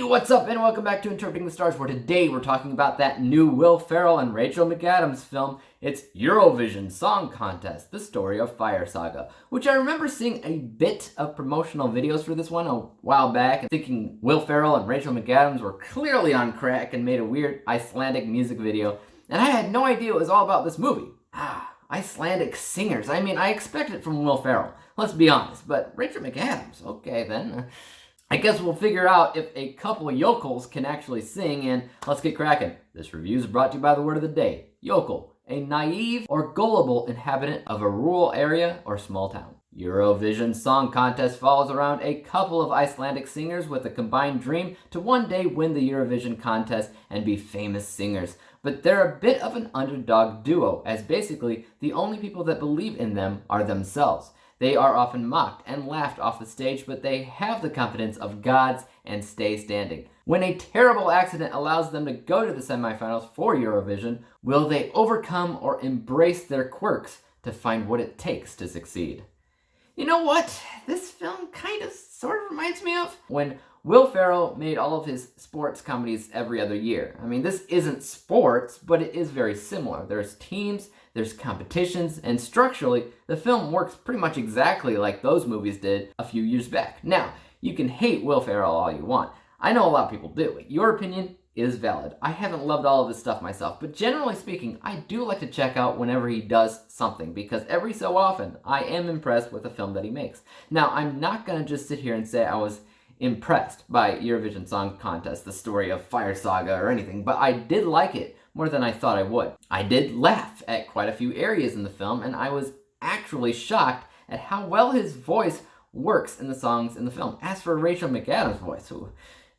What's up, and welcome back to Interpreting the Stars, where today we're talking about that new Will Ferrell and Rachel McAdams film. It's Eurovision Song Contest, the Story of Fire Saga, which I remember seeing a bit of promotional videos for this one a while back, and thinking Will Ferrell and Rachel McAdams were clearly on crack and made a weird Icelandic music video, and I had no idea it was all about this movie. Icelandic singers. I mean, I expected it from Will Ferrell, let's be honest, but Rachel McAdams, okay then. I guess we'll figure out if a couple of yokels can actually sing, and let's get cracking. This review is brought to you by the word of the day, yokel, a naive or gullible inhabitant of a rural area or small town. Eurovision Song Contest follows around a couple of Icelandic singers with a combined dream to one day win the Eurovision contest and be famous singers. But they're a bit of an underdog duo, as basically the only people that believe in them are themselves. They are often mocked and laughed off the stage, but they have the confidence of gods and stay standing. When a terrible accident allows them to go to the semifinals for Eurovision, will they overcome or embrace their quirks to find what it takes to succeed? You know what? This film kind of sort of reminds me of when Will Ferrell made all of his sports comedies every other year. I mean, this isn't sports, but it is very similar. There's teams, there's competitions, and structurally, the film works pretty much exactly like those movies did a few years back. Now, you can hate Will Ferrell all you want. I know a lot of people do. Your opinion is valid. I haven't loved all of his stuff myself, but generally speaking, I do like to check out whenever he does something, because every so often, I am impressed with the film that he makes. Now, I'm not going to just sit here and say I was impressed by Eurovision Song Contest, the Story of Fire Saga, or anything, but I did like it more than I thought I would. I did laugh at quite a few areas in the film, and I was actually shocked at how well his voice works in the songs in the film. As for Rachel McAdams' voice,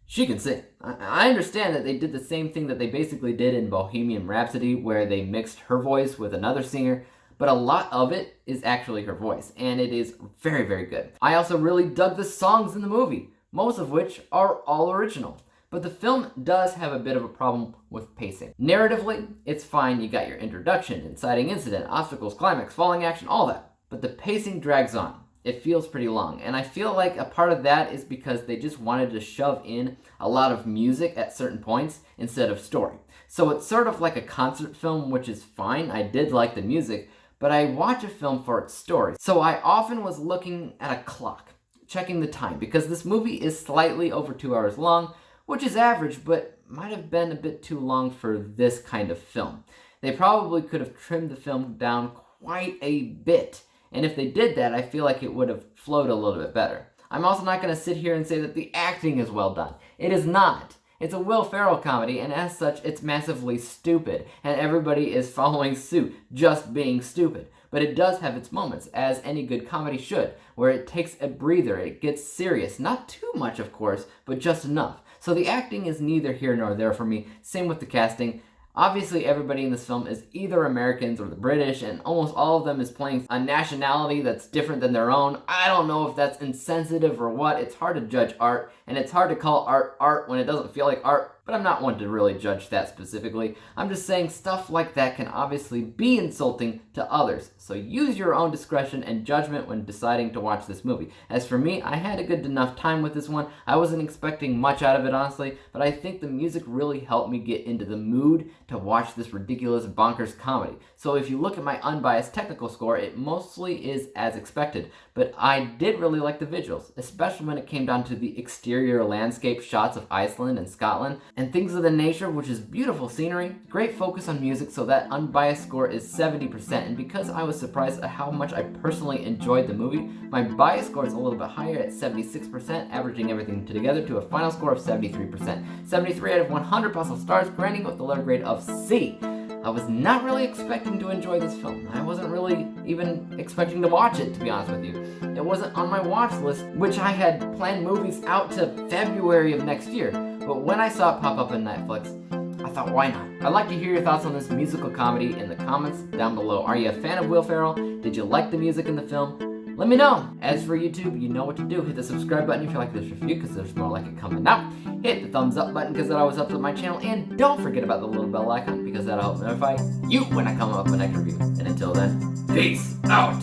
she can sing. I understand that they did the same thing that they basically did in Bohemian Rhapsody, where they mixed her voice with another singer, but a lot of it is actually her voice, and it is very, very good. I also really dug the songs in the movie, most of which are all original. But the film does have a bit of a problem with pacing. Narratively, it's fine. You got your introduction, inciting incident, obstacles, climax, falling action, all that. But the pacing drags on. It feels pretty long. And I feel like a part of that is because they just wanted to shove in a lot of music at certain points instead of story. So it's sort of like a concert film, which is fine. I did like the music, but I watch a film for its story. So I often was looking at a clock, checking the time, because this movie is slightly over 2 hours long, which is average, but might have been a bit too long for this kind of film. They probably could have trimmed the film down quite a bit, and if they did that, I feel like it would have flowed a little bit better. I'm also not going to sit here and say that the acting is well done. It is not. It's a Will Ferrell comedy, and as such, it's massively stupid, and everybody is following suit, just being stupid. But it does have its moments, as any good comedy should, where it takes a breather, it gets serious. Not too much, of course, but just enough. So the acting is neither here nor there for me. Same with the casting. Obviously, everybody in this film is either Americans or the British, and almost all of them is playing a nationality that's different than their own. I don't know if that's insensitive or what. It's hard to judge art, and it's hard to call art art when it doesn't feel like art, but I'm not one to really judge that specifically. I'm just saying stuff like that can obviously be insulting to others, so use your own discretion and judgment when deciding to watch this movie. As for me, I had a good enough time with this one. I wasn't expecting much out of it, honestly, but I think the music really helped me get into the mood to watch this ridiculous bonkers comedy. So if you look at my unbiased technical score, it mostly is as expected, but I did really like the visuals, especially when it came down to the exterior landscape shots of Iceland and Scotland, and things of the nature, which is beautiful scenery. Great focus on music, so that unbiased score is 70%, and because I was surprised at how much I personally enjoyed the movie, my bias score is a little bit higher at 76%, averaging everything together to a final score of 73%. 73 out of 100 possible stars, granting with the letter grade of C. I was not really expecting to enjoy this film. I wasn't really even expecting to watch it, to be honest with you. It wasn't on my watch list, which I had planned movies out to February of next year. But when I saw it pop up on Netflix, I thought, why not? I'd like to hear your thoughts on this musical comedy in the comments down below. Are you a fan of Will Ferrell? Did you like the music in the film? Let me know. As for YouTube, you know what to do. Hit the subscribe button if you like this review, because there's more like it coming out. Hit the thumbs up button, because that always helps with my channel. And don't forget about the little bell icon, because that'll help notify you when I come up with a next review. And until then, peace out.